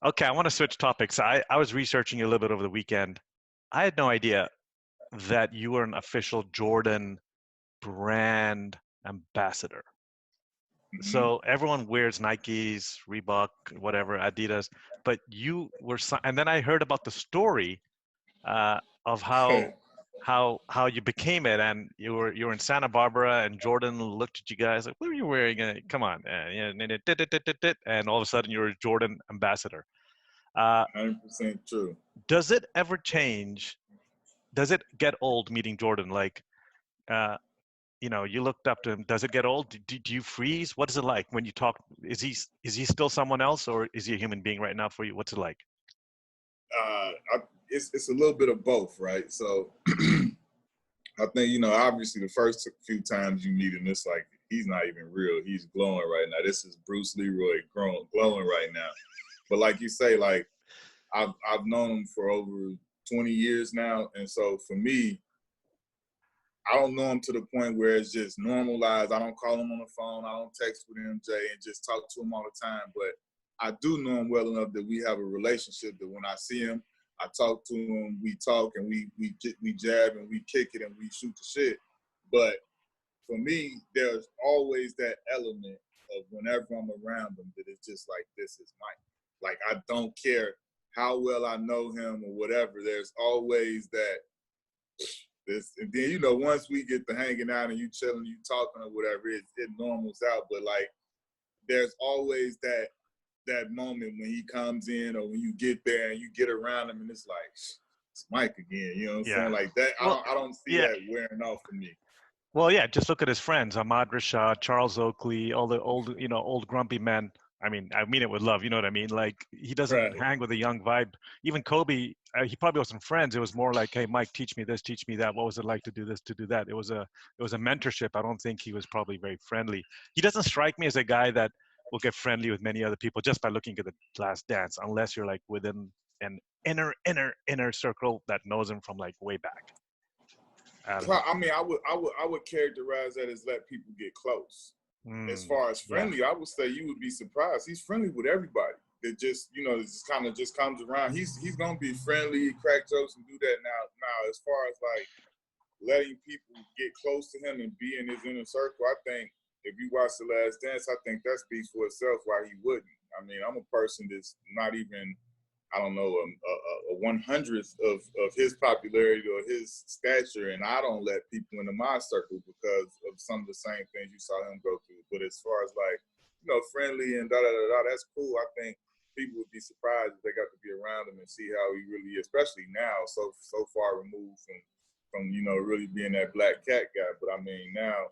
Okay, I want to switch topics. I was researching you a little bit over the weekend. I had no idea that you were an official Jordan brand ambassador. Hmm. So everyone wears Nikes, Reebok, whatever, Adidas, but you were, and then I heard about the story of how you became it, and you were in Santa Barbara, and Jordan looked at you guys like, "What are you wearing? Come on!" And all of a sudden you're a Jordan ambassador. Uh, 100% true. does it ever change? Does it get old meeting Jordan? Like, uh, you looked up to him. Does it get old? Do you freeze? What is it like when you talk? Is he still someone else, or is he a human being right now for you? What's it like? It's a little bit of both, right? So I think obviously the first few times you meet him, it's like he's not even real. He's glowing right now. This is Bruce Leroy glowing right now. But like you say, like I've known him for over 20 years now, and so for me, I don't know him to the point where it's just normalized. I don't call him on the phone. I don't text with MJ and just talk to him all the time. But I do know him well enough that we have a relationship that when I see him, I talk to him, we talk, and we jab and we kick it and we shoot the shit. But for me, there's always that element of whenever I'm around him that it's just like, this is Mike. Like, I don't care how well I know him or whatever. There's always that this, and then once we get to hanging out and you chilling, you talking or whatever, it normals out. But like, there's always that moment when he comes in or when you get there and you get around him and it's like, it's Mike again. You know what I'm saying? Yeah. Like that. I Well, don't see yeah. that wearing off for me. Well, yeah, just look at his friends, Ahmad Rashad, Charles Oakley, all the old, old grumpy men. I mean it with love, you know what I mean? Like he doesn't Right. hang with a young vibe. Even Kobe, he probably wasn't friends. It was more like, "Hey, Mike, teach me this, teach me that. What was it like to do this, to do that?" It was a mentorship. I don't think he was probably very friendly. He doesn't strike me as a guy that will get friendly with many other people just by looking at the Last Dance, unless you're like within an inner circle that knows him from like way back. I don't know. I mean, I would characterize that as let people get close. As Mm, far as yeah. friendly, I would say you would be surprised. He's friendly with everybody. That just just kind of just comes around. He's gonna be friendly, crack jokes, and do that now. As far as like letting people get close to him and be in his inner circle, I think if you watch The Last Dance, I think that speaks for itself why he wouldn't. I mean, I'm a person that's not even, I don't know, a 100th of his popularity or his stature, and I don't let people into my circle because of some of the same things you saw him go through. But as far as like, friendly and da da da da, that's cool. I think people would be surprised if they got to be around him and see how he really is, especially now, so far removed from really being that black cat guy. But I mean, now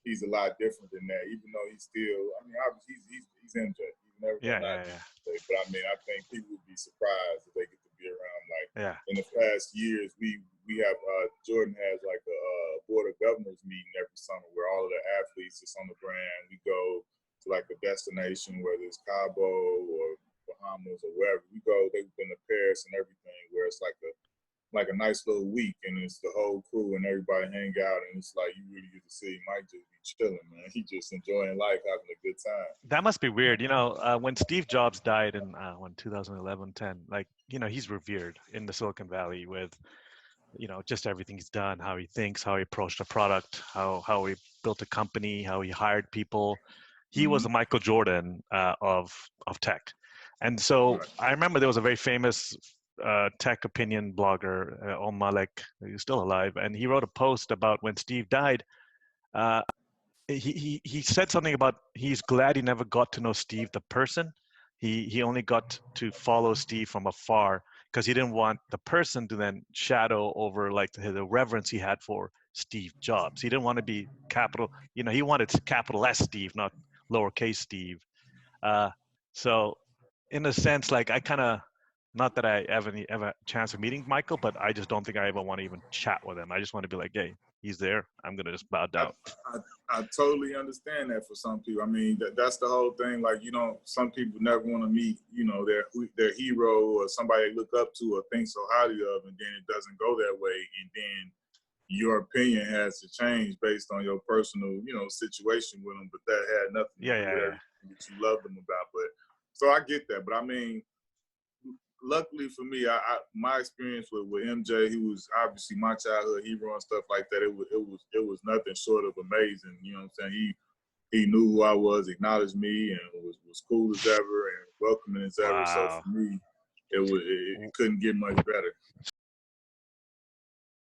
he's a lot different than that. Even though he's still, I mean, obviously he's MJ. He's never Yeah, gonna yeah, not be yeah, MJ. But I mean, I think people would be surprised if they get to be around. Like yeah. in the past years, we have Jordan has like a board of governors meeting every summer where all of the athletes is on the brand. We go to like a destination, whether it's Cabo or Bahamas or wherever we go. They've been to Paris and everything, where it's like a nice little week, and it's the whole crew and everybody hang out, and it's like you really get to see Mike just be chilling, man. He just enjoying life, having a good time. That must be weird. When Steve Jobs died in when 2011, 10, like, he's revered in the Silicon Valley with, just everything he's done, how he thinks, how he approached a product, how he built a company, how he hired people. He was Mm-hmm. the Michael Jordan of tech. And so Right. I remember there was a very famous tech opinion blogger, Om Malik, who's still alive, and he wrote a post about when Steve died. Uh, he said something about he's glad he never got to know Steve the person. He only got to follow Steve from afar because he didn't want the person to then shadow over like the reverence he had for Steve Jobs. He didn't want to be capital, he wanted capital S Steve, not lowercase Steve. Uh, so in a sense, like I kind of, not that I ever a chance of meeting Michael, but I just don't think I ever want to even chat with him. I just want to be like, hey, he's there. I'm gonna just bow I, down. I I totally understand that for some people. I mean, that's the whole thing. Like, some people never want to meet, their hero or somebody they look up to or think so highly of, and then it doesn't go that way, and then your opinion has to change based on your personal, situation with them. But that had nothing to Yeah, do with yeah, yeah. everything that you love them about. But so I get that. But I mean, luckily for me, my experience with MJ, he was obviously my childhood hero and stuff like that. It was nothing short of amazing. You know what I'm saying? He knew who I was, acknowledged me, and was cool as ever and welcoming as ever. So Wow. for me, it couldn't get much better.